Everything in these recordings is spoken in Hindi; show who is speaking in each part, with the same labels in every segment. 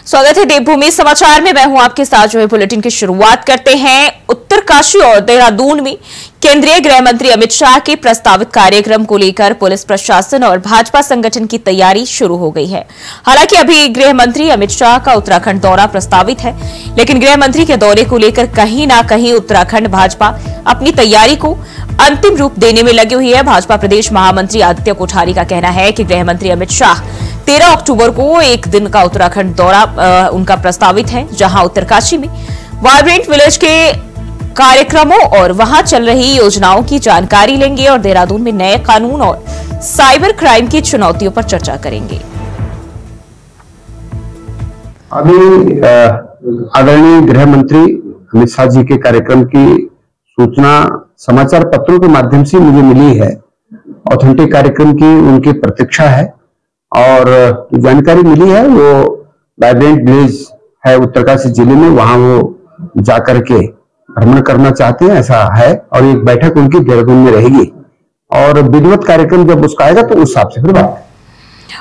Speaker 1: स्वागत है देवभूमि समाचार में। मैं हूं आपके साथ। जो है बुलेटिन की शुरुआत करते हैं। उत्तरकाशी और देहरादून में केंद्रीय गृह मंत्री अमित शाह के प्रस्तावित कार्यक्रम को लेकर पुलिस प्रशासन और भाजपा संगठन की तैयारी शुरू हो गई है। हालांकि अभी गृह मंत्री अमित शाह का उत्तराखंड दौरा प्रस्तावित है, लेकिन गृह मंत्री के दौरे को लेकर कहीं ना कहीं उत्तराखंड भाजपा अपनी तैयारी को अंतिम रूप देने में लगी हुई है। भाजपा प्रदेश महामंत्री आदित्य कोठारी का कहना है कि गृह मंत्री अमित शाह 13 अक्टूबर को एक दिन का उत्तराखंड दौरा उनका प्रस्तावित है, जहां उत्तरकाशी में वाइब्रेंट विलेज के कार्यक्रमों और वहां चल रही योजनाओं की जानकारी लेंगे और देहरादून में नए कानून और साइबर क्राइम की चुनौतियों पर चर्चा करेंगे।
Speaker 2: अभी आदरणीय गृह मंत्री अमित शाह जी के कार्यक्रम की सूचना समाचार पत्रों के माध्यम से मुझे मिली है। ऑथेंटिक कार्यक्रम की उनकी प्रतीक्षा है और जानकारी मिली है वो वाइब्रेंट विलेज है उत्तरकाशी जिले में, वहां वो जाकर के भ्रमण करना चाहते हैं, ऐसा है। और एक बैठक उनकी देहरादून में रहेगी और विधिवत कार्यक्रम जब उसका आएगा तो उस हिसाब से फिर बात।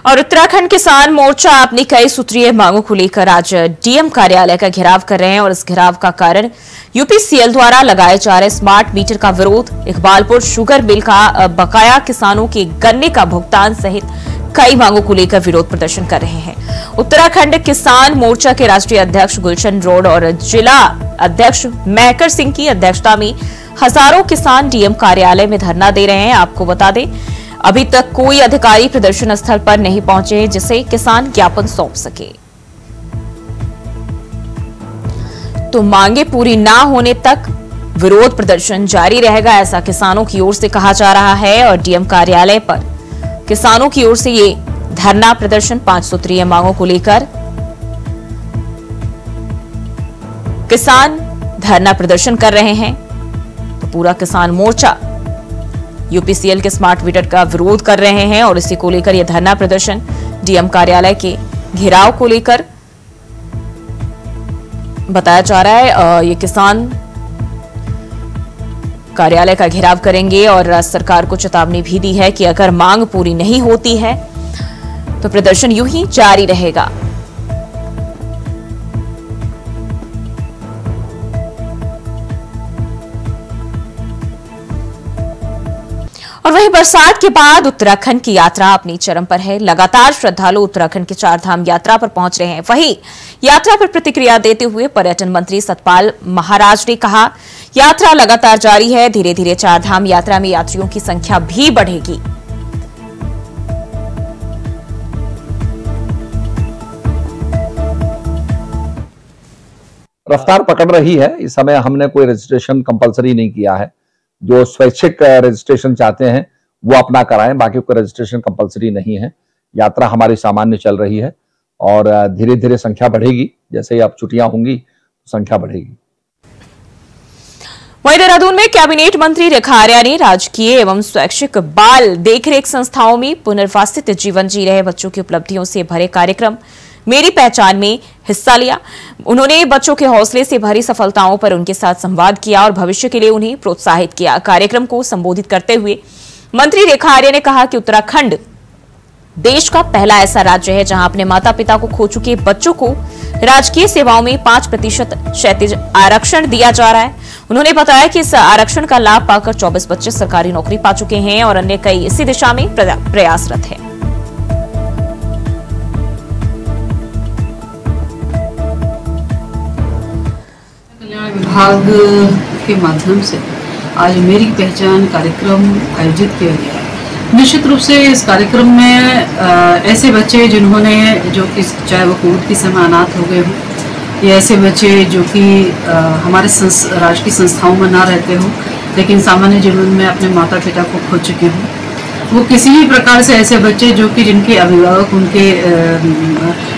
Speaker 1: और उत्तराखंड किसान मोर्चा अपनी कई सूत्रीय मांगों को लेकर आज डीएम कार्यालय का घेराव कर रहे हैं और इस घेराव का कारण यूपीसीएल द्वारा लगाए जा रहे स्मार्ट मीटर का विरोध, इकबालपुर शुगर मिल का बकाया किसानों के गन्ने का भुगतान सहित कई मांगों को लेकर विरोध प्रदर्शन कर रहे हैं। उत्तराखंड किसान मोर्चा के राष्ट्रीय अध्यक्ष गुलशन रोड और जिला अध्यक्ष महकर सिंह की अध्यक्षता में हजारों किसान डीएम कार्यालय में धरना दे रहे हैं। आपको बता दें, अभी तक कोई अधिकारी प्रदर्शन स्थल पर नहीं पहुंचे जिसे किसान ज्ञापन सौंप सके। तो मांगे पूरी ना होने तक विरोध प्रदर्शन जारी रहेगा, ऐसा किसानों की ओर से कहा जा रहा है। और डीएम कार्यालय पर किसानों की ओर से ये धरना प्रदर्शन 5 सूत्रीय मांगों को लेकर किसान धरना प्रदर्शन कर रहे हैं। तो पूरा किसान मोर्चा यूपीसीएल के स्मार्ट मीटर का विरोध कर रहे हैं और इसी को लेकर यह धरना प्रदर्शन डीएम कार्यालय के घेराव को लेकर बताया जा रहा है। ये किसान कार्यालय का घेराव करेंगे और सरकार को चेतावनी भी दी है कि अगर मांग पूरी नहीं होती है तो प्रदर्शन यूं ही जारी रहेगा। और वहीं बरसात के बाद उत्तराखंड की यात्रा अपनी चरम पर है। लगातार श्रद्धालु उत्तराखंड के 4 धाम यात्रा पर पहुंच रहे हैं। वहीं यात्रा पर प्रतिक्रिया देते हुए पर्यटन मंत्री सतपाल महाराज ने कहा, यात्रा लगातार जारी है, धीरे धीरे 4 धाम यात्रा में यात्रियों की संख्या भी बढ़ेगी।
Speaker 3: रफ्तार पकड़ रही है। इस समय हमने कोई रजिस्ट्रेशन कंपलसरी नहीं किया है। जो स्वैच्छिक रजिस्ट्रेशन चाहते हैं वो अपना कराएं, बाकी कोई रजिस्ट्रेशन कंपलसरी नहीं है। यात्रा हमारी सामान्य चल रही है और धीरे धीरे संख्या बढ़ेगी। जैसे ही अब छुट्टियां होंगी तो संख्या बढ़ेगी।
Speaker 1: वहीं देहरादून में कैबिनेट मंत्री रेखा आर्या ने राजकीय एवं स्वैच्छिक बाल देखरेख संस्थाओं में पुनर्वासित जीवन जी रहे बच्चों की उपलब्धियों से भरे कार्यक्रम मेरी पहचान में हिस्सा लिया। उन्होंने बच्चों के हौसले से भरी सफलताओं पर उनके साथ संवाद किया और भविष्य के लिए उन्हें प्रोत्साहित किया। कार्यक्रम को संबोधित करते हुए मंत्री रेखा आर्या ने कहा कि उत्तराखंड देश का पहला ऐसा राज्य है जहां अपने माता पिता को खो चुके बच्चों को राजकीय सेवाओं में 5% क्षैतिज आरक्षण दिया जा रहा है। उन्होंने बताया कि इस आरक्षण का लाभ पाकर 24 बच्चे सरकारी नौकरी पा चुके हैं और अन्य कई इसी दिशा में प्रयासरत हैं।
Speaker 4: विभाग के माध्यम से आज मेरी पहचान कार्यक्रम आयोजित किया गया है। निश्चित रूप से इस कार्यक्रम में ऐसे बच्चे जिन्होंने जो कि चाहे वो कोविड के समय अनाथ हो गए हों या ऐसे बच्चे जो कि हमारे राजकीय संस्थाओं में ना रहते हों लेकिन सामान्य जीवन में अपने माता पिता को खो चुके हों, वो किसी भी प्रकार से ऐसे बच्चे जो कि जिनके अभिभावक उनके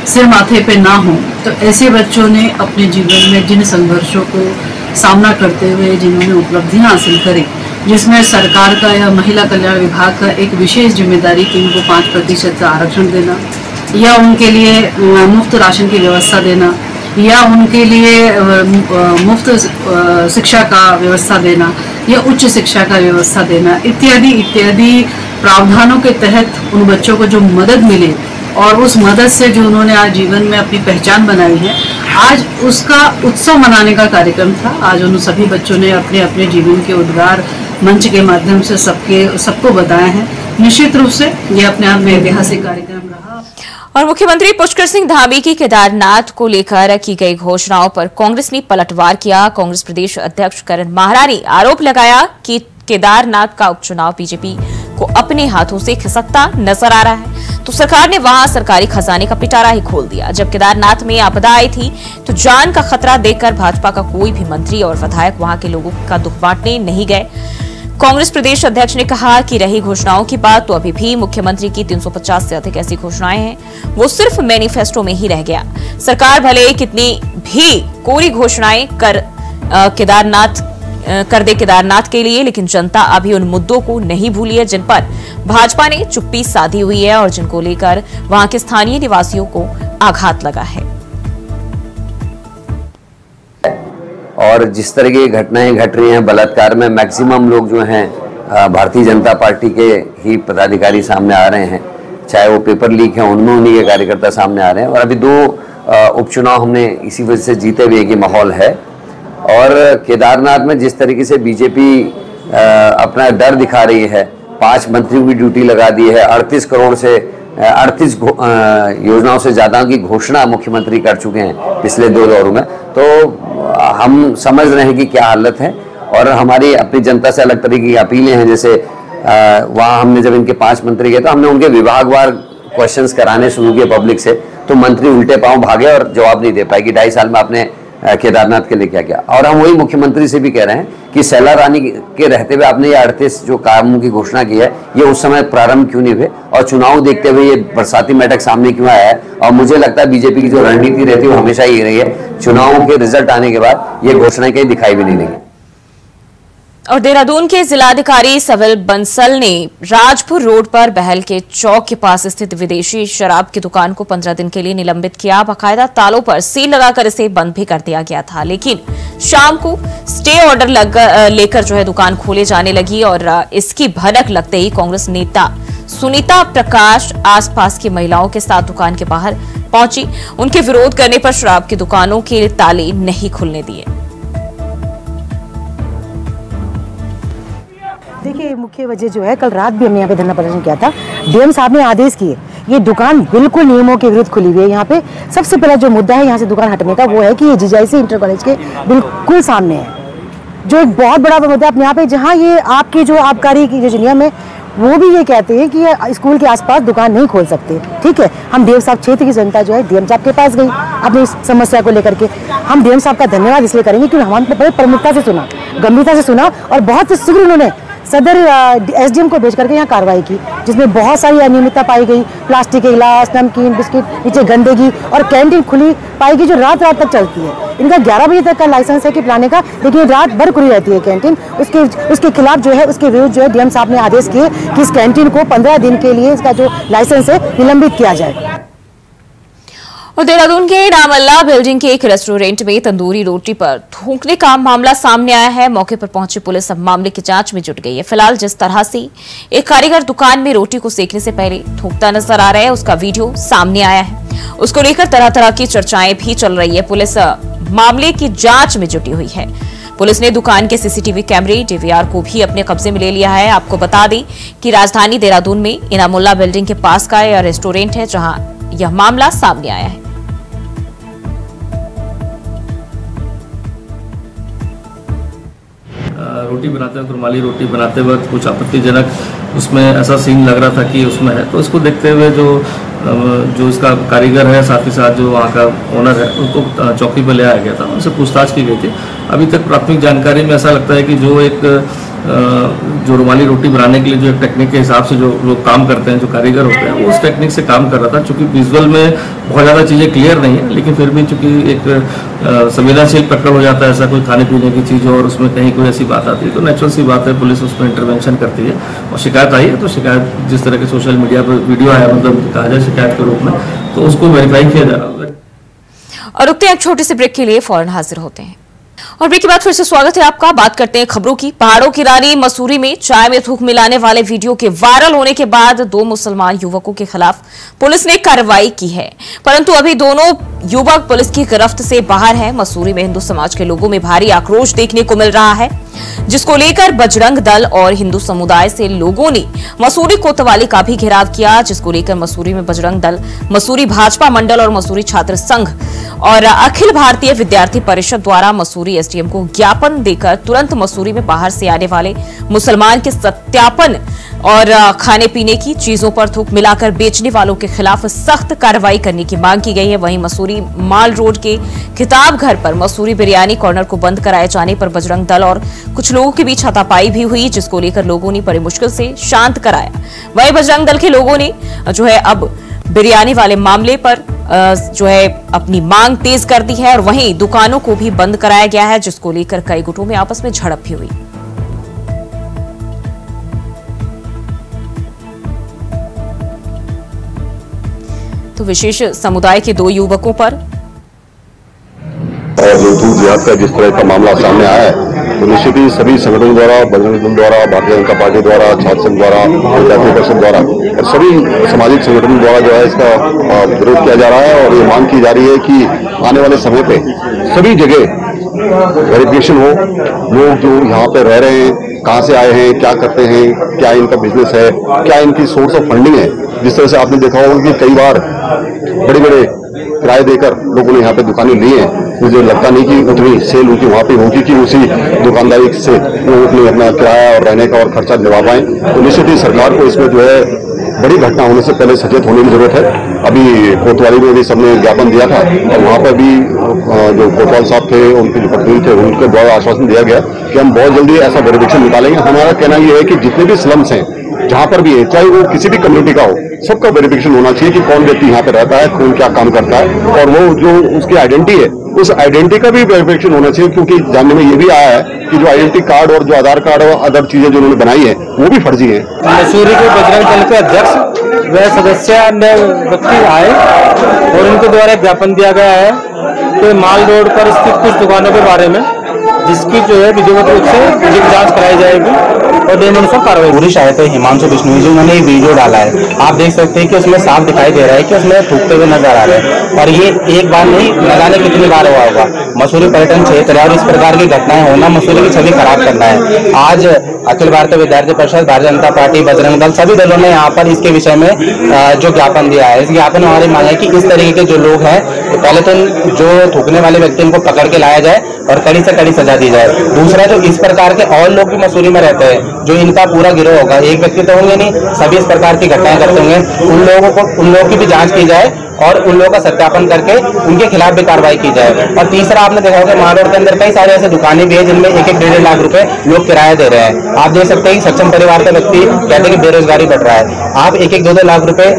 Speaker 4: सिर माथे पे ना हो, तो ऐसे बच्चों ने अपने जीवन में जिन संघर्षों को सामना करते हुए जिन्होंने उपलब्धियां हासिल करी, जिसमें सरकार का या महिला कल्याण विभाग का एक विशेष जिम्मेदारी कि उनको 5% आरक्षण देना या उनके लिए मुफ्त राशन की व्यवस्था देना या उनके लिए मुफ्त शिक्षा का व्यवस्था देना या उच्च शिक्षा का व्यवस्था देना इत्यादि इत्यादि प्रावधानों के तहत उन बच्चों को जो मदद मिले और उस मदद से जो उन्होंने आज जीवन में अपनी पहचान बनाई है, आज उसका उत्सव मनाने का कार्यक्रम था। आज उन सभी बच्चों ने अपने अपने जीवन के उद्गार मंच के माध्यम से सबको बताए हैं। निश्चित रूप से ये अपने आप में ऐतिहासिक कार्यक्रम रहा।
Speaker 1: और मुख्यमंत्री पुष्कर सिंह धामी की केदारनाथ को लेकर की गई घोषणाओं पर कांग्रेस ने पलटवार किया। कांग्रेस प्रदेश अध्यक्ष करण माहरा ने आरोप लगाया कि केदारनाथ का उपचुनाव बीजेपी को अपने हाथों से खिसकता नजर आ रहा है, तो सरकार ने वहां सरकारी खजाने का पिटारा ही खोल दिया। जब केदारनाथ में आपदा आई थी तो जान का खतरा देखकर भाजपा का कोई भी मंत्री और विधायक वहां के लोगों का दुख बांटने नहीं गए। कांग्रेस प्रदेश अध्यक्ष ने कहा कि रही घोषणाओं की बात, तो अभी भी मुख्यमंत्री की 350 से अधिक ऐसी घोषणाएं हैं, वो सिर्फ मैनिफेस्टो में ही रह गया। सरकार भले कितनी भी कोरी घोषणाएं कर दे केदारनाथ के लिए, लेकिन जनता अभी उन मुद्दों को नहीं भूली है जिन पर भाजपा ने चुप्पी साधी हुई है और जिनको लेकर वहां के स्थानीय निवासियों को आघात लगा है।
Speaker 5: और जिस तरह की घटनाएं घट रही हैं बलात्कार में, मैक्सिमम लोग जो हैं भारतीय जनता पार्टी के ही पदाधिकारी सामने आ रहे हैं, चाहे वो पेपर लीक है उनमें उन्हीं के कार्यकर्ता सामने आ रहे हैं। और अभी 2 उपचुनाव हमने इसी वजह से जीते हुए कि माहौल है। और केदारनाथ में जिस तरीके से बीजेपी अपना डर दिखा रही है, 5 मंत्रियों की ड्यूटी लगा दी है, 38 करोड़ से 38 योजनाओं से ज़्यादा की घोषणा मुख्यमंत्री कर चुके हैं पिछले 2 दौरों में, तो हम समझ रहे हैं कि क्या हालत है। और हमारी अपनी जनता से अलग तरीके की अपीलें हैं, जैसे वहाँ हमने जब इनके 5 मंत्री गए तो हमने उनके विभागवार क्वेश्चंस कराने शुरू किए पब्लिक से, तो मंत्री उल्टे पांव भागे और जवाब नहीं दे पाए कि 2.5 साल में आपने केदारनाथ के लिए क्या किया। और हम वही मुख्यमंत्री से भी कह रहे हैं कि सैला रानी के रहते हुए आपने ये 38 जो कामों की घोषणा की है, ये उस समय प्रारंभ क्यों नहीं हुए, और चुनाव देखते हुए ये बरसाती मेढक सामने क्यों आया है। और मुझे लगता है बीजेपी की जो रणनीति रहती है वो हमेशा ये रही है, चुनावों के रिजल्ट आने के बाद ये घोषणाएं कहीं दिखाई भी नहीं देंगी।
Speaker 1: और देहरादून के जिलाधिकारी सविल बंसल ने राजपुर रोड पर बहल के चौक के पास स्थित विदेशी शराब की दुकान को 15 दिन के लिए निलंबित किया। बाकायदा तालों पर सील लगाकर इसे बंद भी कर दिया गया था, लेकिन शाम को स्टे ऑर्डर लेकर जो है दुकान खोले जाने लगी। और इसकी भनक लगते ही कांग्रेस नेता सुनीता प्रकाश आसपास की महिलाओं के साथ दुकान के बाहर पहुंची। उनके विरोध करने पर शराब की दुकानों के ताले नहीं खुलने दिए।
Speaker 6: देखिए, मुख्य वजह जो है, कल रात भी हमने यहाँ पे धरना प्रदर्शन किया था। डीएम साहब ने आदेश किए, ये दुकान बिल्कुल नियमों के विरुद्ध खुली हुई है। यहाँ पे सबसे पहला जो मुद्दा है यहाँ से दुकान हटने का, वो है कि ये जीजाईसी इंटर कॉलेज के बिल्कुल सामने है, जो एक बहुत बड़ा मुद्दा है यहाँ पे। जहाँ ये आपके जो आबकारी की जो नियम है, वो भी ये कहते हैं कि स्कूल के आसपास दुकान नहीं खोल सकते। ठीक है, हम डीएम साहब, क्षेत्र की जनता जो है डीएम साहब के पास गई अपनी इस समस्या को लेकर के। हम डीएम साहब का धन्यवाद इसलिए करेंगे कि हमने बड़े प्रमुखता से सुना, गंभीरता से सुना, और बहुत ही शीघ्र उन्होंने सदर एसडीएम को भेज करके यहाँ कार्रवाई की, जिसमें बहुत सारी अनियमितता पाई गई। प्लास्टिक के गिलास, नमकीन, बिस्किट, नीचे गंदगी, और कैंटीन खुली पाई गई जो रात रात तक चलती है। इनका 11 बजे तक का लाइसेंस है कि पिलाने का, लेकिन रात भर खुली रहती है कैंटीन। उसके खिलाफ जो है, उसके विरुद्ध जो है डीएम साहब ने आदेश किए कि इस कैंटीन को 15 दिन के लिए इसका जो लाइसेंस है निलंबित किया जाए।
Speaker 1: और देहरादून के रामल्ला बिल्डिंग के एक रेस्टोरेंट में तंदूरी रोटी पर थूकने का मामला सामने आया है। मौके पर पहुंची पुलिस अब मामले की जांच में जुट गई है। फिलहाल जिस तरह से एक कारीगर दुकान में रोटी को सेकने से पहले थूकता नजर आ रहा है, उसका वीडियो सामने आया है। उसको लेकर तरह तरह की चर्चाएं भी चल रही है। पुलिस मामले की जांच में जुटी हुई है। पुलिस ने दुकान के सीसीटीवी कैमरे, डीवीआर को भी अपने कब्जे में ले लिया है। आपको बता दें कि राजधानी देहरादून में इनामुल्ला बिल्डिंग के पास का यह रेस्टोरेंट है, जहां यह मामला सामने आया है।
Speaker 7: रोटी बनाते वक्त, रुमाली रोटी बनाते वक्त कुछ आपत्तिजनक उसमें ऐसा सीन लग रहा था कि उसमें है, तो इसको देखते हुए जो इसका कारीगर है, साथ ही साथ जो वहाँ का ओनर है, उनको चौकी पर ले आया गया था, उनसे पूछताछ की गई थी। अभी तक प्राथमिक जानकारी में ऐसा लगता है कि जो रुमाली रोटी बनाने के लिए जो एक टेक्निक के हिसाब से जो लोग काम करते हैं, जो कारीगर होते हैं, वो उस टेक्निक से काम कर रहा था। चूँकि विजुअल में बहुत ज़्यादा चीज़ें क्लियर नहीं है, लेकिन फिर भी चूँकि एक संवेदनशील प्रकरण हो जाता है ऐसा कोई खाने पीने की चीज़ और उसमें कहीं कोई ऐसी बात आती है, तो नेचुरल सी बात है, पुलिस उसमें इंटरवेंशन करती है। और शिकायत आई है, तो शिकायत जिस तरह के सोशल मीडिया पर वीडियो आया, मतलब कहा जाए शिकायत के रूप में, तो उसको वेरीफाई किया जा रहा है।
Speaker 1: और रुकते हैं एक छोटे से ब्रेक के लिए, फौरन हाजिर होते हैं। और ब्रेक के बाद फिर से स्वागत है आपका। बात करते हैं खबरों की। पहाड़ों की रानी मसूरी में चाय में थूक मिलाने वाले वीडियो के वायरल होने के बाद 2 मुसलमान युवकों के खिलाफ पुलिस ने कार्रवाई की है, परंतु अभी दोनों युवक पुलिस की गिरफ्त से बाहर हैं। मसूरी में हिंदू समाज के लोगों में भारी आक्रोश देखने को मिल रहा है, जिसको लेकर बजरंग दल और हिंदू समुदाय से लोगों ने मसूरी कोतवाली का भी घेराव किया, जिसको लेकर मसूरी में बजरंग दल, मसूरी भाजपा मंडल और मसूरी छात्र संघ और अखिल भारतीय विद्यार्थी परिषद द्वारा मसूरी एसडीएम को ज्ञापन देकर तुरंत मसूरी में बाहर से आने वाले मुसलमान के सत्यापन और खाने पीने की चीजों पर थूक मिलाकर बेचने वालों के खिलाफ सख्त कार्रवाई करने की मांग की गई है। वहीं मसूरी माल रोड के किताब घर पर मसूरी बिरयानी कॉर्नर को बंद कराए जाने पर बजरंग दल और कुछ लोगों के बीच हाथापाई भी हुई, जिसको लेकर लोगों ने बड़ी मुश्किल से शांत कराया। वहीं बजरंग दल के लोगों ने जो है अब बिरयानी वाले मामले पर जो है अपनी मांग तेज कर दी है और वहीं दुकानों को भी बंद कराया गया है, जिसको लेकर कई गुटों में आपस में झड़प भी हुई। तो विशेष समुदाय के 2 युवकों पर
Speaker 8: और जो दूध जिहाद का जिस तरह का मामला सामने आया है, तो निश्चित ही सभी संगठनों द्वारा, बजरंग दल द्वारा, भारतीय जनता पार्टी द्वारा, छात्र संघ द्वारा, विद्यार्थी परिषद द्वारा और सभी सामाजिक संगठनों द्वारा जो है इसका विरोध किया जा रहा है और ये मांग की जा रही है कि आने वाले समय पे सभी जगह वेरिफिकेशन हो। लोग जो यहाँ पे रह रहे हैं, कहाँ से आए हैं, क्या करते हैं, क्या इनका बिजनेस है, क्या इनकी सोर्स ऑफ फंडिंग है। जिस तरह से आपने देखा होगा कि कई बार बड़े बड़े किराए देकर लोगों ने यहाँ पे दुकानें ली हैं, मुझे लगता नहीं कि उतनी सेल उनकी वहाँ पे होगी कि उसी दुकानदारी से वो अपने अपना किराया और रहने का और खर्चा निभा पाए। तो निश्चित ही सरकार को इसमें जो है बड़ी घटना होने से पहले सचेत होने की जरूरत है। अभी कोतवाली में भी सबने ज्ञापन दिया था और वहाँ पर भी जो कोतवाल साहब थे, उनके जो प्रतिनिधि थे, उनके द्वारा आश्वासन दिया गया कि हम बहुत जल्दी ऐसा वेरिफिकेशन निकालेंगे। हमारा कहना यह है कि जितने भी स्लम्स हैं, जहां पर भी है, चाहे वो किसी भी कम्युनिटी का हो, सबका वेरिफिकेशन होना चाहिए कि कौन व्यक्ति यहाँ पे रहता है, कौन क्या काम करता है और वो जो उसकी आइडेंटिटी है, उस आइडेंटिटी का भी वेरिफिकेशन होना चाहिए। क्योंकि जानने में ये भी आया है कि जो आइडेंटिटी कार्ड और जो आधार कार्ड और अदर चीजें जो उन्होंने बनाई है वो भी फर्जी है।
Speaker 9: मसूरी के बजरंग दल के अध्यक्ष व सदस्य व्यक्ति आए और उनके द्वारा ज्ञापन दिया गया है कि माल रोड पर स्थित कुछ दुकानों के बारे में, जिसकी जो है विधिवत रूप से विधिक जांच कराई जाएगी और नियमानुसार कार्रवाई। पूरी शायद हिमांशु बिश्नोई जी उन्होंने वीडियो डाला है, आप देख सकते हैं कि उसमें साफ दिखाई दे रहा है कि उसमें थूकते हुए नजर आ रहे हैं और ये एक बार नहीं, न जाने कितनी बार हुआ होगा। मसूरी पर्यटन क्षेत्र है और इस प्रकार की घटनाएं होना मसूरी की छवि खराब करना है। आज अखिल भारतीय विद्यार्थी परिषद, भारतीय जनता पार्टी, बजरंग दल, सभी दलों ने यहाँ पर इसके विषय में जो ज्ञापन दिया है, इस ज्ञापन में हमारी मांग है कि इस तरीके के जो लोग हैं, तो पहले तो जो थूकने वाले व्यक्ति उनको पकड़ के लाया जाए और कड़ी से कड़ी सजा दी जाए। दूसरा, जो इस प्रकार के और लोग भी मसूरी में रहते हैं, जो इनका पूरा गिरोह होगा, एक व्यक्ति तो होंगे नहीं, सभी इस प्रकार की घटनाएं करते होंगे, उन लोगों की भी जांच की जाए और उन लोगों का सत्यापन करके उनके खिलाफ भी कार्रवाई की जाए। और तीसरा, आपने देखा होगा माल रोड के अंदर कई सारे ऐसे दुकानें भी है जिनमें 1-1 लाख रुपए लोग किराया दे रहे हैं। आप देख सकते हैं कि सक्षम परिवार का व्यक्ति कहते हैं कि बेरोजगारी बढ़ रहा है, आप 1-2 लाख रुपए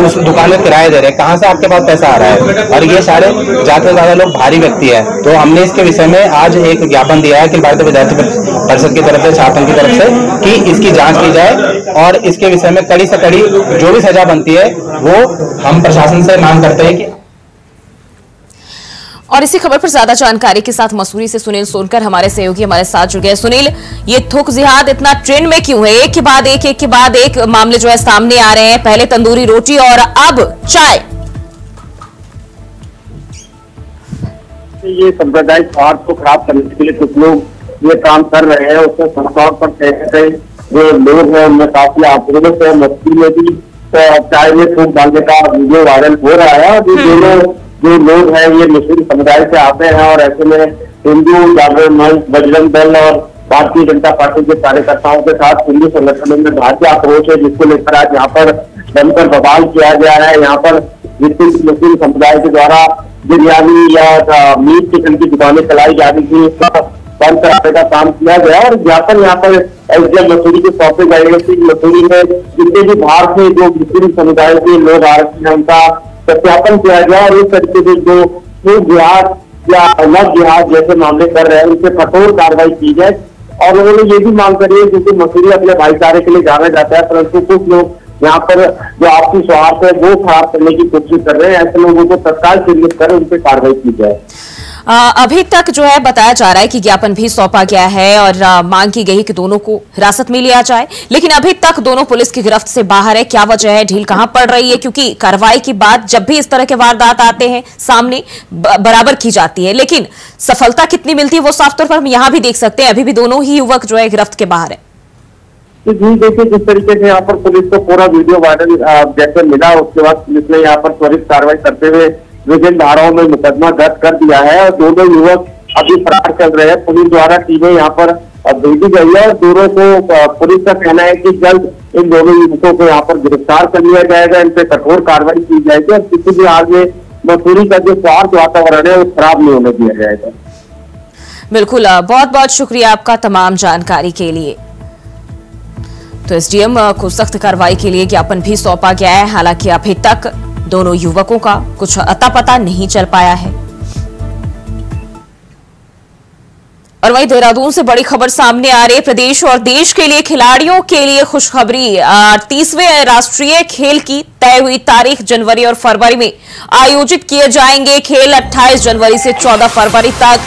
Speaker 9: उस दुकान में किराया दे रहे हैं, कहाँ से आपके पास पैसा आ रहा है? और ये सारे ज्यादा से ज्यादा लोग भारी व्यक्ति है। तो हमने इसके विषय में आज एक ज्ञापन दिया है कि भारतीय विद्यार्थी परिषद की तरफ से, छात्रों की तरफ से, कि इसकी जांच की जाए और इसके विषय में कड़ी से कड़ी जो भी सजा बनती है वो हम प्रशासन से मांग करते हैं कि।
Speaker 1: और इसी खबर पर ज्यादा जानकारी के साथ मसूरी से सुनील सोनकर हमारे सहयोगी हमारे साथ जुड़ गए। सुनील, ये थूक जिहाद इतना ट्रेंड में क्यों है? एक के बाद एक मामले जो है सामने आ रहे हैं, पहले तंदूरी रोटी और अब चाय।
Speaker 10: ये सांप्रदायिक स्वार्थ को खराब करने के लिए कुछ लोग ये काम कर रहे हैं। उसमें संस्थाओं पर कहीं जो लोग हैं उनमें काफी आक्रोश है। मस्ती में भी तो चाय में थूक डालने का वीडियो वायरल हो रहा है। और ये दोनों जो लोग हैं ये मुस्लिम समुदाय से आते हैं और ऐसे में हिंदू जागरण मंच, बजरंग दल और भारतीय जनता पार्टी के कार्यकर्ताओं के साथ हिंदू संगठनों में भारी आक्रोश है, जिसको लेकर आज यहाँ पर जमकर बवाल किया गया है। यहाँ पर मुस्लिम समुदाय के द्वारा बिरयानी या मीट चिकन की दुकानें चलाई जा रही थी, उसका बंद कराने का काम किया गया और ज्ञापन यहाँ पर एसडीएम मसूरी के सौंपे गए। मसूरी में जितने भी बाहर से जो मुस्लिम समुदाय के लोग आ रहे हैं उनका सत्यापन किया गया और इस तरीके से जो जिहाद या अलग जिहाद जैसे मामले कर रहे हैं उनसे कठोर कार्रवाई की जाए। और उन्होंने ये भी मांग करी है, क्योंकि मसूरी अपने भाईचारे के लिए जाना जाता है, परंतु कुछ लोग यहाँ पर जो आपसी सौहार्द है वो खराब करने की कोशिश कर रहे हैं। ऐसे लोगों को तत्काल चिन्हित कर उन पर कार्रवाई की जाए।
Speaker 1: अभी तक जो है बताया जा रहा है कि ज्ञापन भी सौंपा गया है और मांग की गई कि दोनों को हिरासत में लिया जाए, लेकिन अभी तक दोनों पुलिस की गिरफ्त से बाहर है। क्या वजह है, ढील कहां पड़ रही है? क्योंकि कार्रवाई की बात जब भी इस तरह के वारदात आते हैं सामने बराबर की जाती है, लेकिन सफलता कितनी मिलती है वो साफ तौर पर हम यहां भी देख सकते हैं। अभी भी दोनों ही युवक जो है गिरफ्त के बाहर है।
Speaker 10: जी देखिए, जिस तरीके से यहाँ पर पुलिस को पूरा वीडियो वायरल जैसे मिला, उसके बाद पुलिस ने यहाँ पर त्वरित कार्रवाई करते हुए विभिन्न धाराओं में मुकदमा दर्ज कर दिया है और दोनों युवक अभी फरार चल रहे हैं। पुलिस द्वारा टीमें यहाँ पर भेजी गई है और दोनों को पुलिस का कहना है कि जल्द इन दोनों युवकों को यहाँ पर गिरफ्तार कर लिया जाएगा, इन पे कठोर कार्रवाई की जाएगी और किसी भी हाल में मसूरी का जो स्वार्थ वातावरण है वो खराब नहीं होने दिया जाएगा।
Speaker 1: बिल्कुल, बहुत बहुत शुक्रिया आपका तमाम जानकारी के लिए। तो एसडीएम को सख्त कार्रवाई के लिए ज्ञापन भी सौंपा गया है। हालांकि अभी तक दोनों युवकों का कुछ अता पता नहीं चल पाया है। और वहीं देहरादून से बड़ी खबर सामने आ रही है। प्रदेश और देश के लिए खिलाड़ियों के लिए खुशखबरी। 38वें राष्ट्रीय खेल की तय हुई तारीख जनवरी और फरवरी में आयोजित किए जाएंगे। खेल 28 जनवरी से 14 फरवरी तक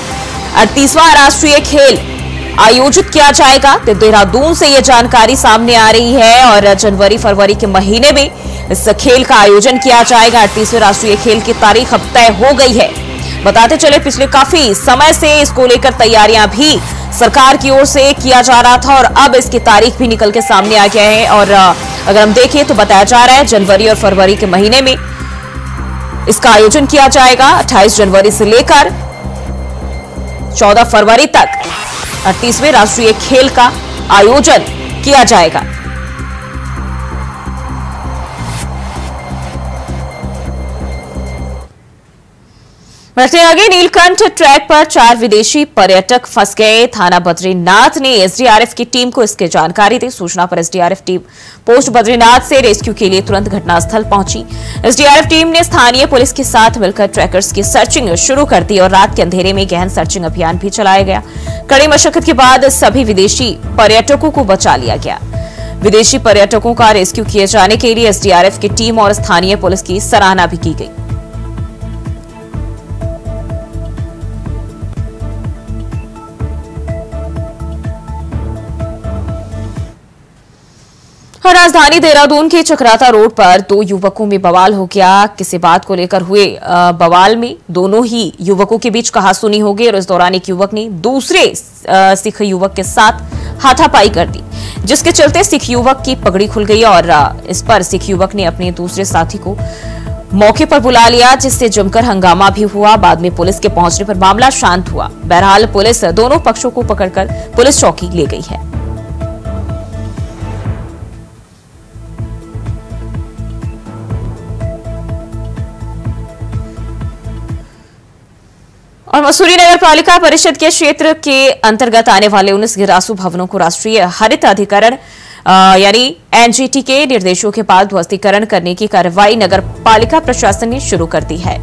Speaker 1: 38वां राष्ट्रीय खेल आयोजित किया जाएगा। तो देहरादून से यह जानकारी सामने आ रही है और जनवरी फरवरी के महीने में इस खेल का आयोजन किया जाएगा। 38वें राष्ट्रीय खेल की तारीख अब तय हो गई है। बताते चले, पिछले काफी समय से इसको लेकर तैयारियां भी सरकार की ओर से किया जा रहा था और अब इसकी तारीख भी निकल के सामने आ गया है। और अगर हम देखें तो बताया जा रहा है जनवरी और फरवरी के महीने में इसका आयोजन किया जाएगा। 28 जनवरी से लेकर 14 फरवरी तक 38वें राष्ट्रीय खेल का आयोजन किया जाएगा। बढ़ते आगे, नीलकंठ ट्रैक पर 4 विदेशी पर्यटक फंस गए। थाना बद्रीनाथ ने एसडीआरएफ की टीम को इसकी जानकारी दी। सूचना पर एसडीआरएफ टीम पोस्ट बद्रीनाथ से रेस्क्यू के लिए तुरंत घटनास्थल पहुंची। एसडीआरएफ टीम ने स्थानीय पुलिस के साथ मिलकर ट्रैकर्स की सर्चिंग शुरू कर दी और रात के अंधेरे में गहन सर्चिंग अभियान भी चलाया गया। कड़ी मशक्कत के बाद सभी विदेशी पर्यटकों को बचा लिया गया। विदेशी पर्यटकों का रेस्क्यू किए जाने के लिए एसडीआरएफ की टीम और स्थानीय पुलिस की सराहना भी की गई। राजधानी देहरादून के चक्राता रोड पर 2 युवकों में बवाल हो गया। किसी बात को लेकर हुए बवाल में दोनों ही युवकों के बीच कहासुनी हो गई और इस दौरान एक युवक ने दूसरे सिख युवक के साथ हाथापाई कर दी, जिसके चलते सिख युवक की पगड़ी खुल गई और इस पर सिख युवक ने अपने दूसरे साथी को मौके पर बुला लिया, जिससे जमकर हंगामा भी हुआ। बाद में पुलिस के पहुंचने पर मामला शांत हुआ। बहरहाल पुलिस दोनों पक्षों को पकड़कर पुलिस चौकी ले गई है। और मसूरी नगर पालिका परिषद के क्षेत्र के अंतर्गत आने वाले 19 गिरासू भवनों को राष्ट्रीय हरित अधिकरण यानी एनजीटी के निर्देशों के बाद ध्वस्तीकरण करने की कार्रवाई नगर पालिका प्रशासन ने शुरू कर दी है,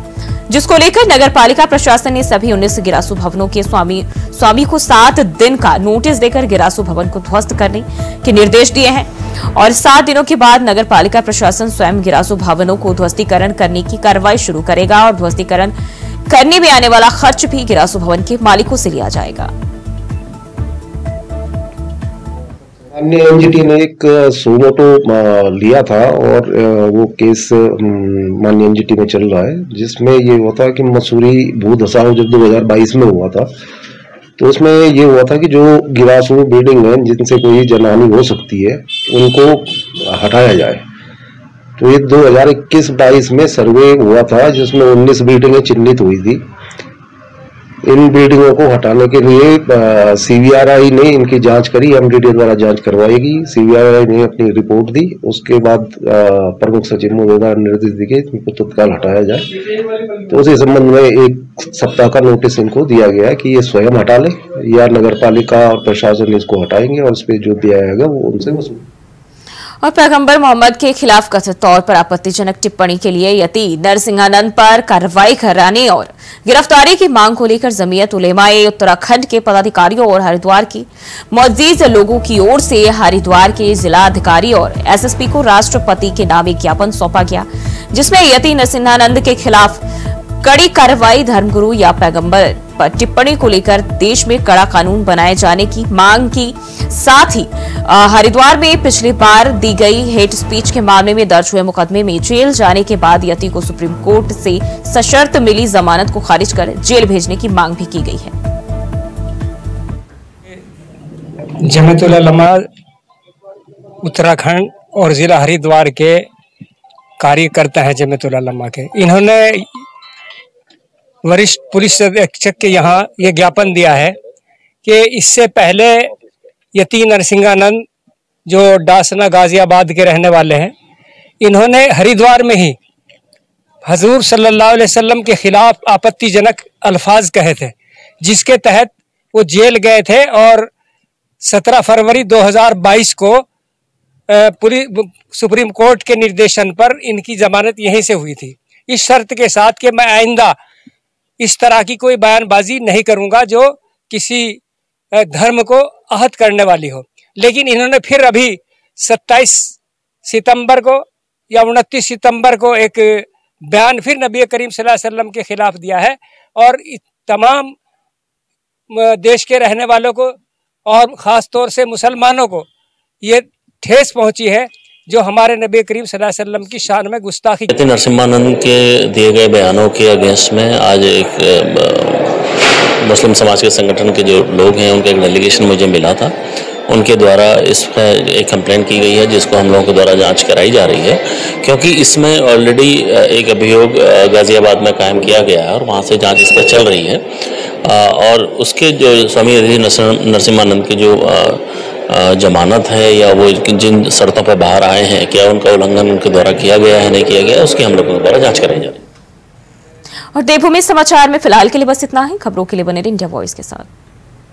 Speaker 1: जिसको लेकर नगर पालिका प्रशासन ने सभी 19 गिरासू भवनों के स्वामी को 7 दिन का नोटिस देकर गिरासू भवन को ध्वस्त करने के निर्देश दिए हैं और 7 दिनों के बाद नगर पालिका प्रशासन स्वयं गिरासू भवनों को ध्वस्तीकरण करने की कार्रवाई शुरू करेगा और ध्वस्तीकरण करने में आने वाला खर्च भी गिरासू भवन के मालिकों से लिया जाएगा।
Speaker 11: माननीय एनजीटी ने एक सुमोटो लिया था और वो केस माननीय एनजीटी में चल रहा है, जिसमें ये हुआ था कि मसूरी भू धसाव जब 2022 में हुआ था तो उसमें ये हुआ था कि जो गिरासू बिल्डिंग है जिनसे कोई जनहानि हो सकती है उनको हटाया जाए। तो ये 2021-22 में सर्वे हुआ था जिसमें 19 बिल्डिंगें चिन्हित हुई थी। इन बिल्डिंगों को हटाने के लिए सीबीआरआई ने इनकी जांच करी, एमडीडी द्वारा जांच करवाएगी। सीबीआरआई ने अपनी रिपोर्ट दी, उसके बाद प्रमुख सचिव महोदय निर्देश दिए इनको तत्काल हटाया जाए। तो उसी संबंध में 1 सप्ताह का नोटिस इनको दिया गया है कि ये स्वयं हटा ले या नगर पालिका और प्रशासन इसको हटाएंगे और उस पर जो दिया जाएगा वो उनसे वसूल।
Speaker 1: और पैगंबर मोहम्मद के खिलाफ कथित तौर पर आपत्तिजनक टिप्पणी के लिए यति नरसिंहानंद पर कार्रवाई कराने और गिरफ्तारी की मांग को लेकर जमीयत उलेमाए उत्तराखंड के पदाधिकारियों और हरिद्वार की मुअज्जिज लोगों की ओर से हरिद्वार के जिला अधिकारी और एसएसपी को राष्ट्रपति के नाम एक ज्ञापन सौंपा गया, जिसमें यति नरसिंहानंद के खिलाफ कड़ी कार्रवाई, धर्मगुरु या पैगंबर पर टिप्पणी को लेकर देश में कड़ा कानून बनाए जाने की मांग की। साथ ही हरिद्वार में पिछली बार दी गई हेट स्पीच के मामले में दर्ज हुए मुकदमे में जेल जाने के बाद यति को सुप्रीम कोर्ट से सशर्त मिली जमानत को खारिज कर जेल भेजने की मांग भी की गई है।
Speaker 12: जमीयतुल उलमा उत्तराखंड और जिला हरिद्वार के कार्यकर्ता हैं जमीयतुल उलमा के, इन्होंने वरिष्ठ पुलिस अधीक्षक के यहाँ ये ज्ञापन दिया है कि इससे पहले यति नरसिंहानंद जो डासना गाजियाबाद के रहने वाले हैं, इन्होंने हरिद्वार में ही हजूर सल्लल्लाहु अलैहि वसल्लम के खिलाफ आपत्तिजनक अल्फाज कहे थे, जिसके तहत वो जेल गए थे और 17 फरवरी 2022 को सुप्रीम कोर्ट के निर्देशन पर इनकी जमानत यहीं से हुई थी, इस शर्त के साथ कि मैं आइंदा इस तरह की कोई बयानबाजी नहीं करूंगा जो किसी धर्म को आहत करने वाली हो। लेकिन इन्होंने फिर अभी 27 सितंबर को या 29 सितंबर को एक बयान फिर नबी करीम सल्लल्लाहु अलैहि वसल्लम के खिलाफ दिया है और तमाम देश के रहने वालों को और ख़ास तौर से मुसलमानों को ये ठेस पहुंची है जो हमारे नबी करीम सल्लल्लाहु अलैहि वसल्लम की शान में गुस्ताखी।
Speaker 13: यति नरसिम्हानंद के दिए गए बयानों के अगेंस्ट में आज एक मुस्लिम समाज के संगठन के जो लोग हैं उनका एक डेलीगेशन मुझे मिला था, उनके द्वारा इस पर एक कंप्लेंट की गई है जिसको हम लोगों के द्वारा जांच कराई जा रही है, क्योंकि इसमें ऑलरेडी एक अभियोग गाजियाबाद में कायम किया गया है और वहाँ से जांच इस पर चल रही है। और उसके जो स्वामी यति नरसिम्हानंद की जो जमानत है या वो जिन शर्तों पर बाहर आए हैं, क्या उनका उल्लंघन उनके द्वारा किया गया है नहीं किया गया है, उसकी हम लोगों के द्वारा जांच कराई जा रही है।
Speaker 1: और देवभूमि समाचार में फिलहाल के लिए बस इतना ही। खबरों के लिए बने रहिए इंडिया वॉइस के साथ।